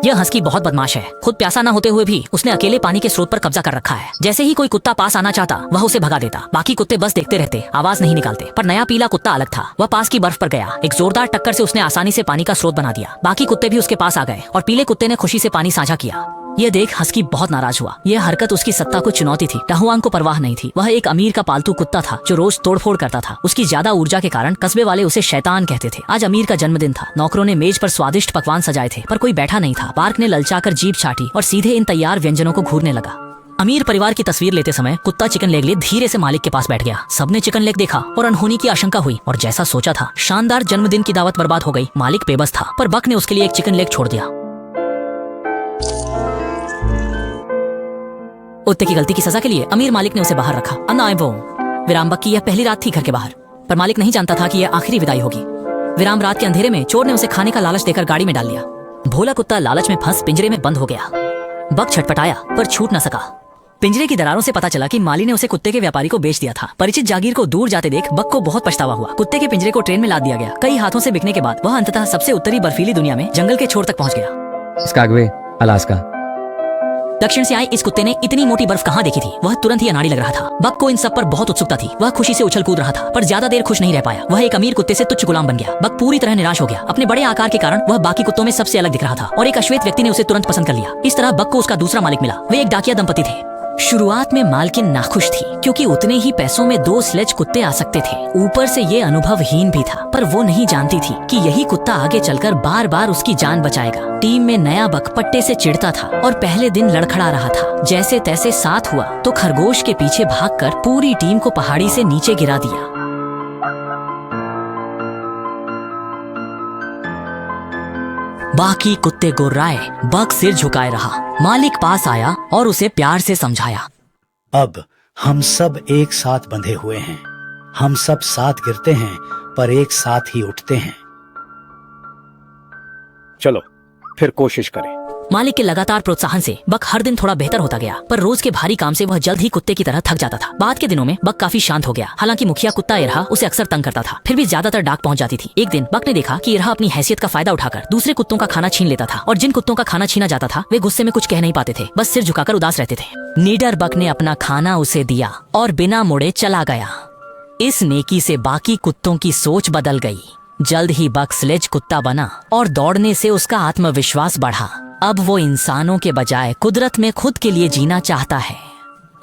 यह हस्की बहुत बदमाश है। खुद प्यासा न होते हुए भी उसने अकेले पानी के स्रोत पर कब्जा कर रखा है। जैसे ही कोई कुत्ता पास आना चाहता वह उसे भगा देता। बाकी कुत्ते बस देखते रहते, आवाज नहीं निकालते। पर नया पीला कुत्ता अलग था। वह पास की बर्फ पर गया। एक जोरदार टक्कर से उसने आसानी से पानी का स्रोत बना दिया। बाकी कुत्ते भी उसके पास आ गए और पीले कुत्ते ने खुशी से पानी साझा किया। यह देख हस्की बहुत नाराज हुआ। यह हरकत उसकी सत्ता को चुनौती थी। टहुआंग को परवाह नहीं थी। वह एक अमीर का पालतू कुत्ता था जो रोज तोड़फोड़ करता था। उसकी ज्यादा ऊर्जा के कारण कस्बे वाले उसे शैतान कहते थे। आज अमीर का जन्मदिन था। नौकरों ने मेज पर स्वादिष्ट पकवान सजाए थे पर कोई बैठा नहीं था। पार्क ने ललचाकर जीभ छाटी और सीधे इन तैयार व्यंजनों को घूरने लगा। अमीर परिवार की तस्वीर लेते समय कुत्ता चिकन लेग लिए धीरे से मालिक के पास बैठ गया। सबने चिकन लेग देखा और अनहोनी की आशंका हुई और जैसा सोचा था शानदार जन्मदिन की दावत बर्बाद हो गई। मालिक बेबस था पर बक ने उसके लिए एक चिकन लेग छोड़ दिया। कुत्ते की गलती की सजा के लिए अमीर मालिक ने उसे बाहर रखा। विराम बक की यह पहली रात थी घर के बाहर, पर मालिक नहीं जानता था कि यह आखिरी विदाई होगी। विराम रात के अंधेरे में चोर ने उसे खाने का लालच देकर गाड़ी में डाल लिया। भोला कुत्ता लालच में फंस पिंजरे में बंद हो गया। बक छटपटाया पर छूट न सका। पिंजरे की दरारों से पता चला कि माली ने उसे कुत्ते के व्यापारी को बेच दिया था। परिचित जागीर को दूर जाते देख बक को बहुत पछतावा हुआ। कुत्ते के पिंजरे को ट्रेन में लाद दिया गया। कई हाथों से बिकने के बाद वह अंततः सबसे उत्तरी बर्फीली दुनिया में जंगल के छोर तक पहुंच गया। स्कागवे, अलास्का। दक्षिण से आए इस कुत्ते ने इतनी मोटी बर्फ कहाँ देखी थी। वह तुरंत ही अनाड़ी लग रहा था। बक को इन सब पर बहुत उत्सुकता थी। वह खुशी से उछल कूद रहा था पर ज्यादा देर खुश नहीं रह पाया। वह एक अमीर कुत्ते से तुच्छ गुलाम बन गया। बक पूरी तरह निराश हो गया। अपने बड़े आकार के कारण वह बाकी कुत्तों में सबसे अलग दिख रहा था और एक अश्वेत व्यक्ति ने उसे तुरंत पसंद कर लिया। इस तरह बक को उसका दूसरा मालिक मिला। वे एक डाकिया दंपति थे। शुरुआत में मालकिन नाखुश थी क्योंकि उतने ही पैसों में 2 स्लेज कुत्ते आ सकते थे। ऊपर से ये अनुभवहीन भी था पर वो नहीं जानती थी कि यही कुत्ता आगे चलकर बार बार उसकी जान बचाएगा। टीम में नया बक पट्टे से चिढ़ता था और पहले दिन लड़खड़ा रहा था। जैसे तैसे साथ हुआ तो खरगोश के पीछे भागकर पूरी टीम को पहाड़ी से नीचे गिरा दिया। बाकी कुत्ते गुर्राए। बक सिर झुकाए रहा। मालिक पास आया और उसे प्यार से समझाया। अब हम सब एक साथ बंधे हुए हैं। हम सब साथ गिरते हैं पर एक साथ ही उठते हैं। चलो फिर कोशिश करें। मालिक के लगातार प्रोत्साहन से बक हर दिन थोड़ा बेहतर होता गया पर रोज के भारी काम से वह जल्द ही कुत्ते की तरह थक जाता था। बाद के दिनों में बक काफी शांत हो गया। हालांकि मुखिया कुत्ता इरहा उसे अक्सर तंग करता था। फिर भी ज्यादातर डाक पहुंच जाती थी। एक दिन बक ने देखा कि इरहा अपनी हैसियत का फायदा उठाकर दूसरे कुत्तों का खाना छीन लेता था और जिन कुत्तों का खाना छीना जाता था वे गुस्से में कुछ कह नहीं पाते थे, बस सिर झुकाकर उदास रहते थे। नीडर बक ने अपना खाना उसे दिया और बिना मुड़े चला गया। इस नेकी से बाकी कुत्तों की सोच बदल गई। जल्द ही बक स्लेज कुत्ता बना और दौड़ने से उसका आत्मविश्वास बढ़ा। अब वो इंसानों के बजाय कुदरत में खुद के लिए जीना चाहता है।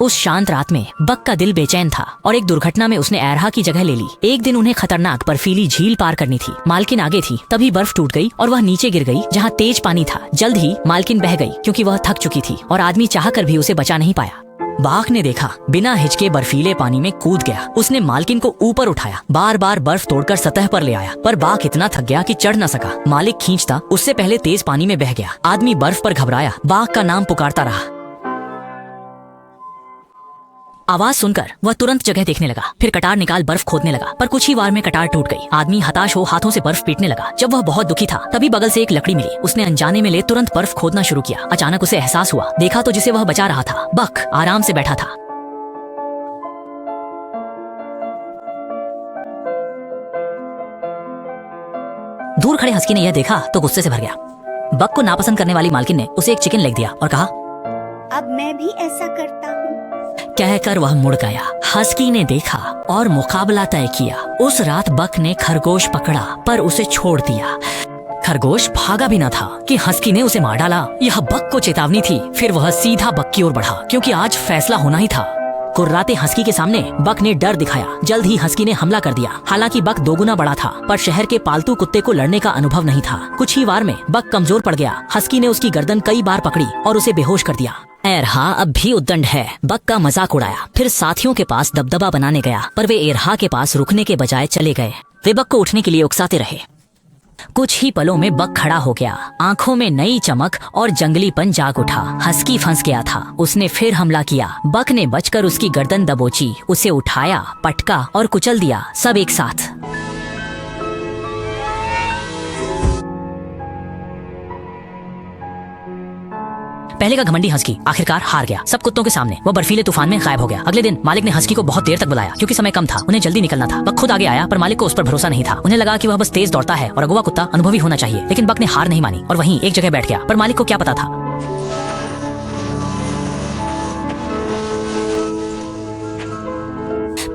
उस शांत रात में बक का दिल बेचैन था और एक दुर्घटना में उसने एरहा की जगह ले ली। एक दिन उन्हें खतरनाक बर्फीली झील पार करनी थी। मालकिन आगे थी तभी बर्फ टूट गई और वह नीचे गिर गई जहाँ तेज पानी था। जल्द ही मालकिन बह गई क्योंकि वह थक चुकी थी और आदमी चाहकर भी उसे बचा नहीं पाया। बाघ ने देखा, बिना हिचके बर्फीले पानी में कूद गया। उसने मालकिन को ऊपर उठाया, बार बार बर्फ तोड़कर सतह पर ले आया पर बाघ इतना थक गया कि चढ़ न सका। मालिक खींचता उससे पहले तेज पानी में बह गया। आदमी बर्फ पर घबराया, बाघ का नाम पुकारता रहा। आवाज सुनकर वह तुरंत जगह देखने लगा। फिर कटार निकाल बर्फ खोदने लगा पर कुछ ही वार में कटार टूट गई। आदमी हताश हो हाथों से बर्फ पीटने लगा। जब वह बहुत दुखी था तभी बगल से एक लकड़ी मिली। उसने अनजाने में ले तुरंत बर्फ खोदना शुरू किया। अचानक उसे एहसास हुआ, देखा तो जिसे वह बचा रहा था बक आराम से बैठा था। दूर खड़े हस्की ने यह देखा तो गुस्से से भर गया। बक को नापसंद करने वाली मालकिन ने उसे एक चिकन लेग दिया और कहा, अब मैं भी ऐसा करता हूँ। कहकर वह मुड़ गया। हस्की ने देखा और मुकाबला तय किया। उस रात बक ने खरगोश पकड़ा पर उसे छोड़ दिया। खरगोश भागा भी न था कि हस्की ने उसे मार डाला। यह बक को चेतावनी थी। फिर वह सीधा बक की ओर बढ़ा क्योंकि आज फैसला होना ही था। कुर्राते हस्की के सामने बक ने डर दिखाया। जल्द ही हस्की ने हमला कर दिया। हालांकि बक दोगुना बड़ा था पर शहर के पालतू कुत्ते को लड़ने का अनुभव नहीं था। कुछ ही वार में बक कमजोर पड़ गया। हस्की ने उसकी गर्दन कई बार पकड़ी और उसे बेहोश कर दिया। एरहा अब भी उद्दंड है। बक का मजाक उड़ाया। फिर साथियों के पास दबदबा बनाने गया पर वे एरहा के पास रुकने के बजाय चले गए। वे बक को उठने के लिए उकसाते रहे। कुछ ही पलों में बक खड़ा हो गया। आंखों में नई चमक और जंगलीपन जाग उठा। हस्की फंस गया था। उसने फिर हमला किया। बक ने बचकर उसकी गर्दन दबोची, उसे उठाया, पटका और कुचल दिया, सब एक साथ। पहले का घमंडी हस्की आखिरकार हार गया। सब कुत्तों के सामने वह बर्फीले तूफान में गायब हो गया। अगले दिन मालिक ने हस्की को बहुत देर तक बुलाया क्योंकि समय कम था, उन्हें जल्दी निकलना था। बक खुद आगे आया पर मालिक को उस पर भरोसा नहीं था। उन्हें लगा कि वह बस तेज दौड़ता है और अगुआ कुत्ता अनुभवी होना चाहिए, लेकिन बक ने हार नहीं मानी और वहीं एक जगह बैठ गया। पर मालिक को क्या पता था।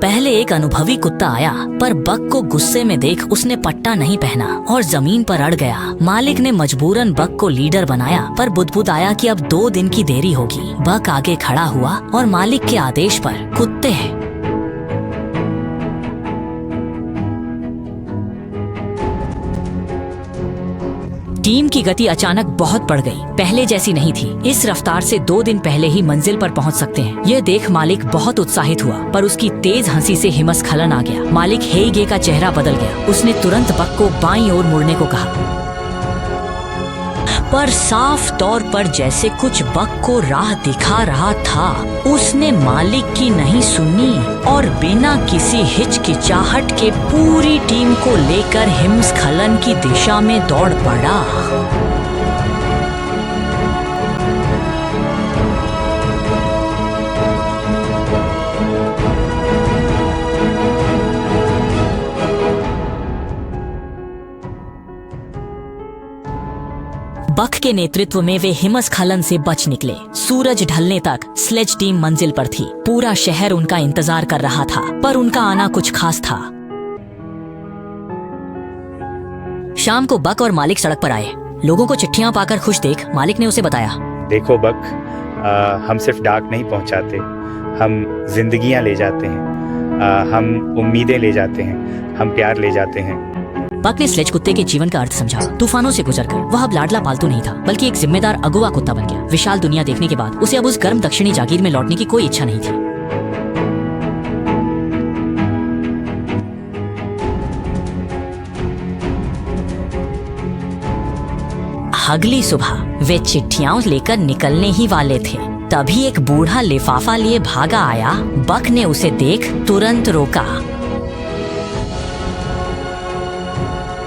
पहले एक अनुभवी कुत्ता आया पर बक को गुस्से में देख उसने पट्टा नहीं पहना और जमीन पर अड़ गया। मालिक ने मजबूरन बक को लीडर बनाया पर बुदबुदाया कि अब 2 दिन की देरी होगी। बक आगे खड़ा हुआ और मालिक के आदेश पर कुत्ते टीम की गति अचानक बहुत बढ़ गई, पहले जैसी नहीं थी। इस रफ्तार से 2 दिन पहले ही मंजिल पर पहुंच सकते हैं। यह देख मालिक बहुत उत्साहित हुआ पर उसकी तेज हंसी से हिमस्खलन आ गया। मालिक हेईगे का चेहरा बदल गया। उसने तुरंत बक को बाईं ओर मुड़ने को कहा पर साफ तौर पर जैसे कुछ बक को राह दिखा रहा था। उसने मालिक की नहीं सुनी और बिना किसी हिचकिचाहट के पूरी टीम को लेकर हिमस्खलन की दिशा में दौड़ पड़ा। बक के नेतृत्व में वे हिमस्खलन से बच निकले। सूरज ढलने तक स्लेज टीम मंजिल पर थी। पूरा शहर उनका इंतजार कर रहा था पर उनका आना कुछ खास था। शाम को बक और मालिक सड़क पर आए। लोगों को चिट्ठियां पाकर खुश देख मालिक ने उसे बताया, देखो बक, हम सिर्फ डाक नहीं पहुंचाते, हम जिंदगियां ले जाते हैं, हम उम्मीदें ले जाते हैं, हम प्यार ले जाते हैं। बक ने स्लेज कुत्ते के जीवन का अर्थ समझा। तूफानों से गुजरकर वह अब लाडला पालतू नहीं था बल्कि एक जिम्मेदार अगुआ कुत्ता बन गया। विशाल दुनिया देखने के बाद उसे अब उस गर्म दक्षिणी जागीर में लौटने की कोई इच्छा नहीं थी। अगली सुबह वे चिट्ठियां लेकर निकलने ही वाले थे, तभी एक बूढ़ा लिफाफा लिए भागा आया। बक ने उसे देख तुरंत रोका।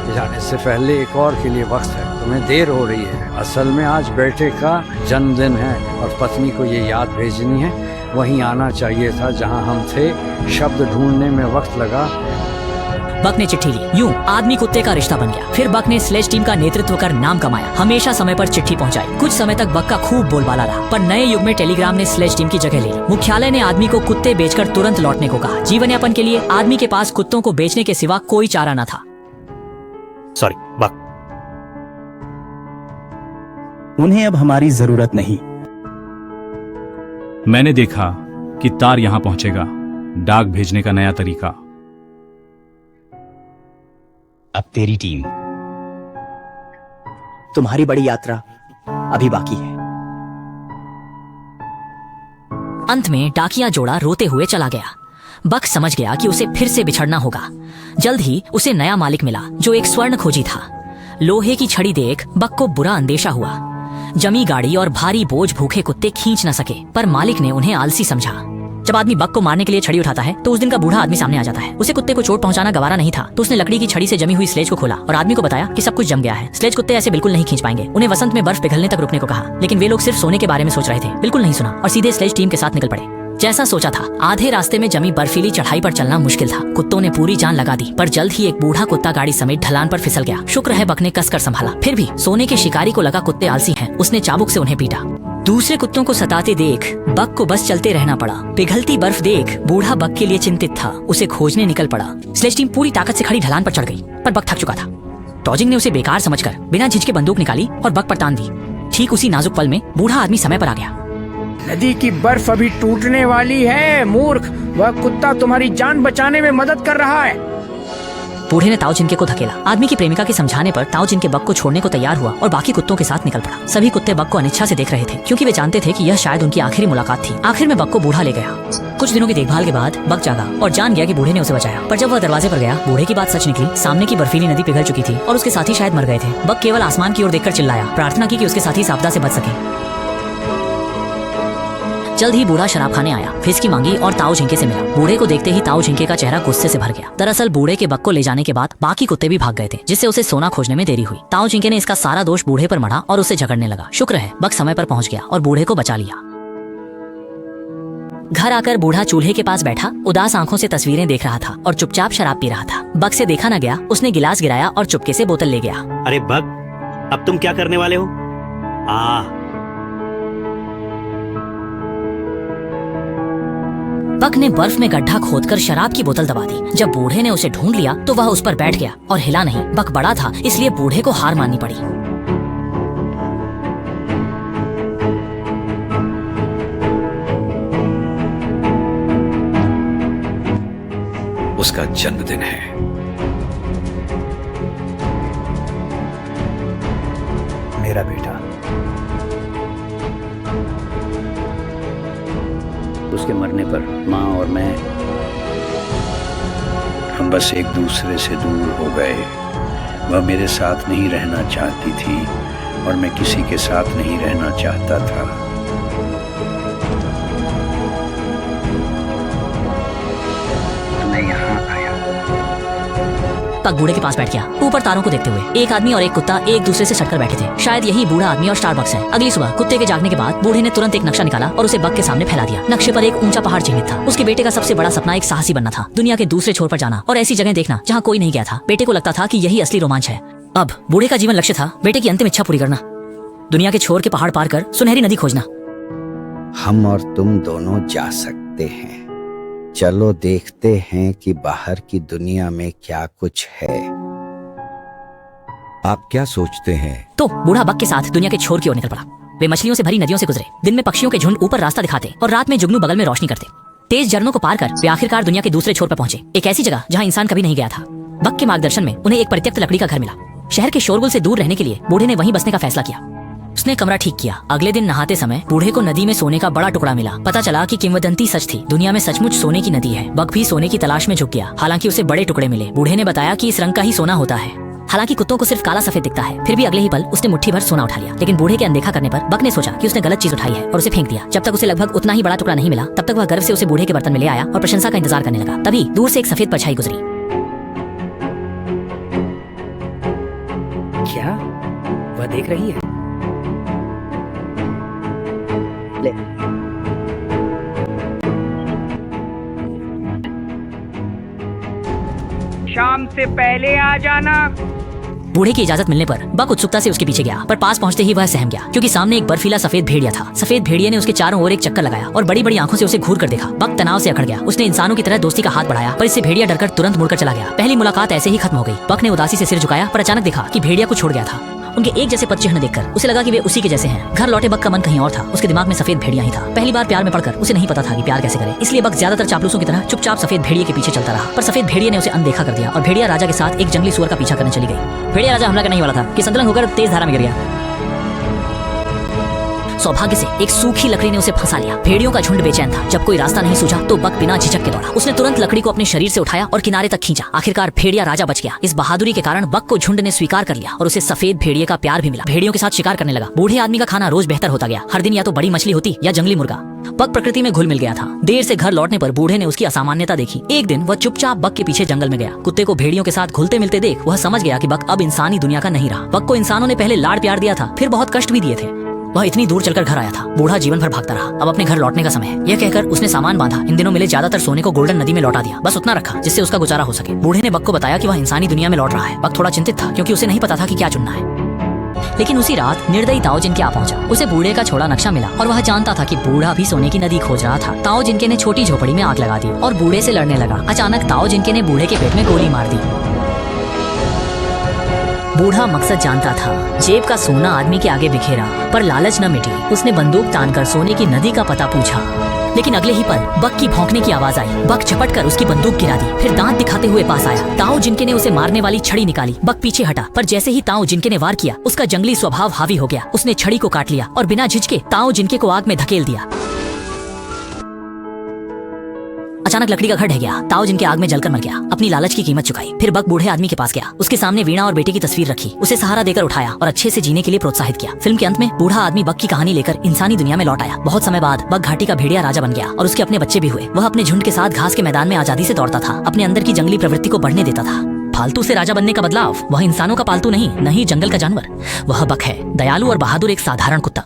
जाने से पहले एक और के लिए वक्त है, तुम्हें देर हो रही है। असल में आज बेटे का जन्मदिन है और पत्नी को ये याद भेजनी है। वहीं आना चाहिए था जहां हम थे। शब्द ढूंढने में वक्त लगा। बक ने चिट्ठी ली। यूं आदमी कुत्ते का रिश्ता बन गया। फिर बक ने स्लेज टीम का नेतृत्व कर नाम कमाया। हमेशा समय पर चिट्ठी पहुंचाई। कुछ समय तक बक का खूब बोलबाला रहा पर नए युग में टेलीग्राम ने स्लेज टीम की जगह ले ली। मुख्यालय ने आदमी को कुत्ते बेचकर तुरंत लौटने को कहा। जीवन यापन के लिए आदमी के पास कुत्तों को बेचने के सिवा कोई चारा न था। सॉरी बक, उन्हें अब हमारी जरूरत नहीं। मैंने देखा कि तार यहां पहुंचेगा। डाक भेजने का नया तरीका। अब तेरी टीम, तुम्हारी बड़ी यात्रा अभी बाकी है। अंत में डाकिया जोड़ा रोते हुए चला गया। बक समझ गया कि उसे फिर से बिछड़ना होगा। जल्द ही उसे नया मालिक मिला जो एक स्वर्ण खोजी था। लोहे की छड़ी देख बक को बुरा अंदेशा हुआ। जमी गाड़ी और भारी बोझ भूखे कुत्ते खींच न सके पर मालिक ने उन्हें आलसी समझा। जब आदमी बक को मारने के लिए छड़ी उठाता है तो उस दिन का बूढ़ा आदमी सामने आ जाता है। उसे कुत्ते को चोट पहुंचाना गवारा नहीं था तो उसने लकड़ी की छड़ी से जमी हुई स्लेज को खोला और आदमी को बताया कि सब कुछ जम गया है। स्लेज कुत्ते ऐसे बिल्कुल नहीं खींच पाएंगे। उन्हें वसंत में बर्फ पिघलने तक रुकने को कहा, लेकिन वे लोग सिर्फ सोने के बारे में सोच रहे थे। बिल्कुल नहीं सुना और सीधे स्लेज टीम के साथ निकल पड़े। जैसा सोचा था, आधे रास्ते में जमी बर्फीली चढ़ाई पर चलना मुश्किल था। कुत्तों ने पूरी जान लगा दी पर जल्द ही एक बूढ़ा कुत्ता गाड़ी समेत ढलान पर फिसल गया। शुक्र है बक ने कसकर संभाला। फिर भी सोने के शिकारी को लगा कुत्ते आलसी हैं। उसने चाबुक से उन्हें पीटा। दूसरे कुत्तों को सताते देख बक को बस चलते रहना पड़ा। पिघलती बर्फ देख बूढ़ा बक के लिए चिंतित था। उसे खोजने निकल पड़ा। स्लेज टीम पूरी ताकत से खड़ी ढलान पर चढ़ गई पर बक थक चुका था। टॉजिंग ने उसे बेकार समझकर बिना झिझके बंदूक निकाली और बक पर तान दी। ठीक उसी नाजुक पल में बूढ़ा आदमी समय पर आ गया। नदी की बर्फ अभी टूटने वाली है मूर्ख। वह कुत्ता तुम्हारी जान बचाने में मदद कर रहा है। बूढ़े ने ताओ जिनके को धकेला। आदमी की प्रेमिका के समझाने पर ताओ जिनके बक को छोड़ने को तैयार हुआ और बाकी कुत्तों के साथ निकल पड़ा। सभी कुत्ते बक को अनिच्छा से देख रहे थे क्योंकि वे जानते थे कि यह शायद उनकी आखिरी मुलाकात थी। आखिर में बक को बूढ़ा ले गया। कुछ दिनों की देखभाल के बाद बक जागा और जान गया कि बूढ़े ने उसे बचाया। पर जब वह दरवाजे पर गया, बूढ़े की बात सच निकली। सामने की बर्फीली नदी पिघल चुकी थी और उसके साथी शायद मर गए थे। बक केवल आसमान की ओर देखकर चिल्लाया, प्रार्थना की कि उसके साथी इस आपदा से बच सके। जल्द ही बूढ़ा शराब खाने आया, फिस्की मांगी और ताऊ झिंके से मिला। बूढ़े को देखते ही ताऊ झिंके का चेहरा गुस्से से भर गया। दरअसल बूढ़े के बक को ले जाने के बाद बाकी कुत्ते भी भाग गए थे, जिससे उसे सोना खोजने में देरी हुई। ताऊ झिंके ने इसका सारा दोष बूढ़े पर मढ़ा और उसे झगड़ने लगा। शुक्र है बक समय पर पहुंच गया और बूढ़े को बचा लिया। घर आकर बूढ़ा चूल्हे के पास बैठा उदास आंखों से तस्वीरें देख रहा था और चुपचाप शराब पी रहा था। बक से देखा न गया, उसने गिलास गिराया और चुपके से बोतल ले गया। अरे बक, अब तुम क्या करने वाले हो? बक ने बर्फ में गड्ढा खोदकर शराब की बोतल दबा दी। जब बूढ़े ने उसे ढूंढ लिया तो वह उस पर बैठ गया और हिला नहीं। बक बड़ा था, इसलिए बूढ़े को हार माननी पड़ी। उसका जन्मदिन है। मेरा बेटा। उसके मरने पर माँ और मैं, हम बस एक दूसरे से दूर हो गए। वह मेरे साथ नहीं रहना चाहती थी और मैं किसी के साथ नहीं रहना चाहता था। मैं यहाँ आया। बक बूढ़े के पास बैठ गया, ऊपर तारों को देखते हुए। एक आदमी और एक कुत्ता एक दूसरे से सटकर बैठे थे। शायद यही बूढ़ा आदमी और स्टारबक्स है। अगली सुबह कुत्ते के जागने के बाद बूढ़े ने तुरंत एक नक्शा निकाला और उसे बक के सामने फैला दिया। नक्शे पर एक ऊंचा पहाड़ चिन्हित था। उसके बेटे का सबसे बड़ा सपना एक साहसी बनना था, दुनिया के दूसरे छोर पर जाना और ऐसी जगह देखना जहाँ कोई नहीं गया था। बेटे को लगता था कि यही असली रोमांच है। अब बूढ़े का जीवन लक्ष्य था बेटे की अंतिम इच्छा पूरी करना, दुनिया के छोर के पहाड़ पार कर सुनहरी नदी खोजना। हम और तुम दोनों जा सकते हैं। चलो देखते हैं कि बाहर की दुनिया में क्या कुछ है। आप क्या सोचते हैं? तो बूढ़ा बक के साथ दुनिया के छोर की ओर निकल पड़ा। वे मछलियों से भरी नदियों से गुजरे। दिन में पक्षियों के झुंड ऊपर रास्ता दिखाते और रात में जुगनू बगल में रोशनी करते। तेज झरनों को पार कर वे आखिरकार दुनिया के दूसरे छोर पर पहुंचे, एक ऐसी जगह जहां इंसान कभी नहीं गया था। बक के मार्गदर्शन में उन्हें एक परित्यक्त लकड़ी का घर मिला। शहर के शोरगुल से दूर रहने के लिए बूढ़े ने वहीं बसने का फैसला किया। उसने कमरा ठीक किया। अगले दिन नहाते समय बूढ़े को नदी में सोने का बड़ा टुकड़ा मिला। पता चला कि किंवदंती सच थी, दुनिया में सचमुच सोने की नदी है। बक भी सोने की तलाश में झुक गया। हालांकि उसे बड़े टुकड़े मिले। बूढ़े ने बताया कि इस रंग का ही सोना होता है। हालांकि कुत्तों को सिर्फ काला सफेद दिखता है। फिर भी अगले ही पल उसने मुट्ठी भर सोना उठा लिया। लेकिन बूढ़े के अनदेखा करने पर बक ने सोचा कि उसने गलत चीज उठाई है और उसे फेंक दिया। जब तक उसे लगभग उतना ही बड़ा टुकड़ा नहीं मिला, तब तक वह गर्व से उसे बूढ़े के बर्तन में ले आया और प्रशंसा का इंतजार करने लगा। तभी दूर से एक सफेद परछाई गुजरी। क्या वह देख रही है? शाम से पहले आ जाना। बूढ़े की इजाजत मिलने पर बक उत्सुकता से उसके पीछे गया, पर पास पहुंचते ही वह सहम गया क्योंकि सामने एक बर्फीला सफेद भेड़िया था। सफेद भेड़िए ने उसके चारों ओर एक चक्कर लगाया और बड़ी बड़ी आंखों से उसे घूर कर देखा। बक तनाव से अकड़ गया। उसने इंसानों की तरह दोस्ती का हाथ बढ़ाया, पर इससे भेड़िया डरकर तुरंत मुड़कर चला गया। पहली मुलाकात ऐसे ही खत्म हो गई। बक ने उदासी से सिर झुकाया, पर अचानक देखा कि भेड़िया को छोड़ गया था। उनके एक जैसे पद चिन्ह देखकर उसे लगा कि वे उसी के जैसे हैं। घर लौटे बक का मन कहीं और था। उसके दिमाग में सफेद भेड़िया ही था। पहली बार प्यार में पड़कर उसे नहीं पता था कि प्यार कैसे करे, इसलिए बक ज्यादातर चापलूसों की तरह चुपचाप सफेद भेड़िए के पीछे चलता रहा। पर सफेद भेड़िए ने उसे अनदेखा कर दिया और भेड़िया राजा के साथ एक जंगली सुअर का पीछा करने चली गई। भेड़िया राजा हमला करने ही वाला था कि संतुलन होकर तेज धारा में गिर गया। सौभाग्य से एक सूखी लकड़ी ने उसे फंसा लिया। भेड़ियों का झुंड बेचैन था। जब कोई रास्ता नहीं सूझा तो बक बिना झिझक के दौड़ा। उसने तुरंत लकड़ी को अपने शरीर से उठाया और किनारे तक खींचा। आखिरकार भेड़िया राजा बच गया। इस बहादुरी के कारण बक को झुंड ने स्वीकार कर लिया और उसे सफेद भेड़िए का प्यार भी मिला। भेड़ियों के साथ शिकार करने लगा। बूढ़े आदमी का खाना रोज बेहतर होता गया। हर दिन या तो बड़ी मछली होती या जंगली मुर्गा। बक प्रकृति में घुल मिल गया था। देर से घर लौटने पर बूढ़े ने उसकी असामान्यता देखी। एक दिन वह चुपचाप बक के पीछे जंगल में गया। कुत्ते को भेड़ियों के साथ घुलते मिलते देख वह समझ गया कि बक अब इंसानी दुनिया का नहीं रहा। बक को इंसानों ने पहले लाड़ प्यार दिया था, फिर बहुत कष्ट भी दिए थे। वह इतनी दूर चलकर घर आया था। बूढ़ा जीवन भर भागता रहा। अब अपने घर लौटने का समय है, यह कहकर उसने सामान बांधा। इन दिनों मिले ज्यादातर सोने को गोल्डन नदी में लौटा दिया। बस उतना रखा जिससे उसका गुजारा हो सके। बूढ़े ने बक को बताया कि वह इंसानी दुनिया में लौट रहा है। बक थोड़ा चिंतित था क्योंकि उसे नहीं पता था कि क्या चुनना है। लेकिन उसी रात निर्दयी ताऊ जिनके आ पहुंचा। उसे बूढ़े का छोड़ा नक्शा मिला और वह जानता था कि बूढ़ा भी सोने की नदी खोज रहा था। ताऊ जिनके ने छोटी झोपड़ी में आग लगा दी और बूढ़े से लड़ने लगा। अचानक ताऊ जिनके ने बूढ़े के पेट में गोली मार दी। बूढ़ा मकसद जानता था, जेब का सोना आदमी के आगे बिखेरा, पर लालच न मिटी। उसने बंदूक तानकर सोने की नदी का पता पूछा। लेकिन अगले ही पल बक की भौंकने की आवाज आई। बक झपट कर उसकी बंदूक गिरा दी, फिर दांत दिखाते हुए पास आया। ताऊ जिनके ने उसे मारने वाली छड़ी निकाली। बक पीछे हटा, पर जैसे ही ताऊ जिनके ने वार किया उसका जंगली स्वभाव हावी हो गया। उसने छड़ी को काट लिया और बिना झिझके ताऊ जिनके को आग में धकेल दिया। अचानक लकड़ी का घर ढह गया। ताओ जिनके आग में जलकर मर गया। अपनी लालच की कीमत चुकाई। फिर बक बूढ़े आदमी के पास गया। उसके सामने वीणा और बेटे की तस्वीर रखी। उसे सहारा देकर उठाया और अच्छे से जीने के लिए प्रोत्साहित किया। फिल्म के अंत में बूढ़ा आदमी बक की कहानी लेकर इंसानी दुनिया में लौट आया। बहुत समय बाद बक घाटी का भेड़िया राजा बन गया और उसके अपने बच्चे भी हुए। वह अपने झुंड के साथ घास के मैदान में आजादी से दौड़ता था। अपने अंदर की जंगली प्रवृत्ति को बढ़ने देता था। फालतू से राजा बनने का बदलाव। वह इंसानों का पालतू नहीं, न ही जंगल का जानवर। वह बक है, दयालु और बहादुर एक साधारण कुत्ता।